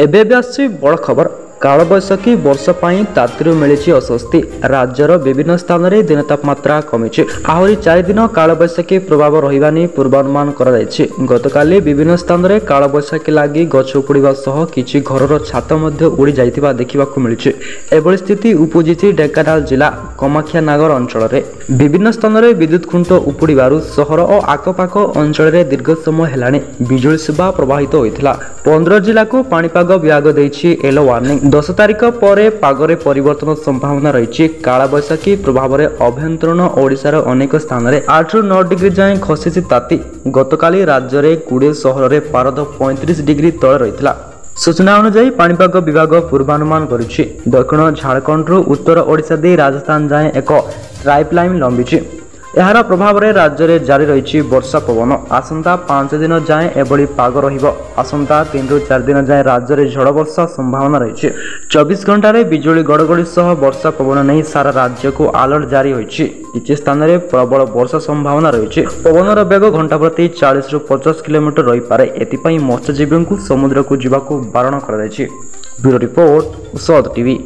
ଏବେ ଆସୁଛି ବଡ଼ ଖବର। କାଳବୈଶାଖୀ ବର୍ଷା ପାଇଁ ତାତିରୁ ମିଳିଛି ଅସ୍ୱସ୍ତି। ରାଜ୍ୟର ବିଭିନ୍ନ ସ୍ଥାନରେ ଦିନ ତାପମାତ୍ରା କମିଛି। ଆହୁରି 4 ଦିନ କାଳବୈଶାଖୀ ପ୍ରଭାବ ରହିବା ନେଇ ପୂର୍ବାନୁମାନ କରାଯାଇଛି। ଗତକାଲି ବିଭିନ୍ନ ସ୍ଥାନରେ କାଳବୈଶାଖୀ ଲାଗି ଗଛ ଉପୁଡ଼ିବା ସହ କିଛି ଘରର ଛାତ ମଧ୍ୟ ଉଡ଼ି ଯାଇଥିବା ଦେଖିବାକୁ ମିଳିଛି। ଏଭଳି ସ୍ଥିତି ଉପୁଜିଛି ଢେଙ୍କାନାଳ ଜିଲ୍ଲା କାମାକ୍ଷାନଗର ଅଞ୍ଚଳରେ। ବିଭିନ୍ନ ସ୍ଥାନରେ ବିଦ୍ୟୁତ ଖୁଣ୍ଟ ଉପୁଡ଼ିବାରୁ ସହର ଓ ଆଖପାଖ ଅଞ୍ଚଳରେ ଦୀର୍ଘ ସମୟ ହେଲାଣି ବିଜୁଳି ସେବା ପ୍ରବାହିତ ହୋଇଥିଲା। 15 ଜିଲ୍ଲାକୁ ପାଣିପାଗ ବିଭାଗ ଦେଇଛି ୟେଲୋ ୱାର୍ଣ୍ଣିଂ। 10 ତାରିଖ ପରେ ପାଗରେ ପରିବର୍ତ୍ତନ ସମ୍ଭାବନା ରହିଛି। କାଳବୈଶାଖୀ ପ୍ରଭାବରେ ଆଭ୍ୟନ୍ତରୀଣ ଓଡ଼ିଶାର ଅନେକ ସ୍ଥାନରେ 8 ରୁ 9 ଡିଗ୍ରୀ ଯାଏଁ ଖସିଛି ତାତି। ଗତକାଲି ରାଜ୍ୟରେ 20 ସହରରେ ପାରଦ 35 ଡିଗ୍ରୀ ତଳେ ରହିଥିଲା। ସୂଚନା ଅନୁଯାୟୀ ପାଣିପାଗ ବିଭାଗ ପୂର୍ବାନୁମାନ କରୁଛି ଦକ୍ଷିଣ ଝାଡ଼ଖଣ୍ଡରୁ ଉତ୍ତର ଓଡ଼ିଶା ଦେଇ ରାଜସ୍ଥାନ ଯାଏଁ ଏକ ଟ୍ରାଇପ୍ ଲାଇନ୍ ଲମ୍ବିଛି। ଏହାର ପ୍ରଭାବରେ ରାଜ୍ୟରେ ଜାରି ରହିଛି ବର୍ଷା ପବନ। ଆସନ୍ତା 5 ଦିନ ଯାଏଁ ଏଭଳି ପାଗ ରହିବ। ଆସନ୍ତା 3 ରୁ 4 ଦିନ ଯାଏଁ ରାଜ୍ୟରେ ଝଡ଼ ବର୍ଷା ସମ୍ଭାବନା ରହିଛି। 24 ଘଣ୍ଟାରେ ବିଜୁଳି ଘଡ଼ଘଡ଼ି ସହ ବର୍ଷା ପବନ ନେଇ ସାରା ରାଜ୍ୟକୁ ଆଲର୍ଟ ଜାରି ହୋଇଛି। କିଛି ସ୍ଥାନରେ ପ୍ରବଳ ବର୍ଷା ସମ୍ଭାବନା ରହିଛି। ପବନର ବେଗ ଘଣ୍ଟା ପ୍ରତି 40 ରୁ 50 କିଲୋମିଟର ରହିପାରେ। ଏଥିପାଇଁ ମତ୍ସ୍ୟଜୀବୀଙ୍କୁ ସମୁଦ୍ରକୁ ଯିବାକୁ ବାରଣ କରାଯାଇଛି। ବ୍ୟୁରୋ ରିପୋର୍ଟ ଉଷଦ ଟିଭି।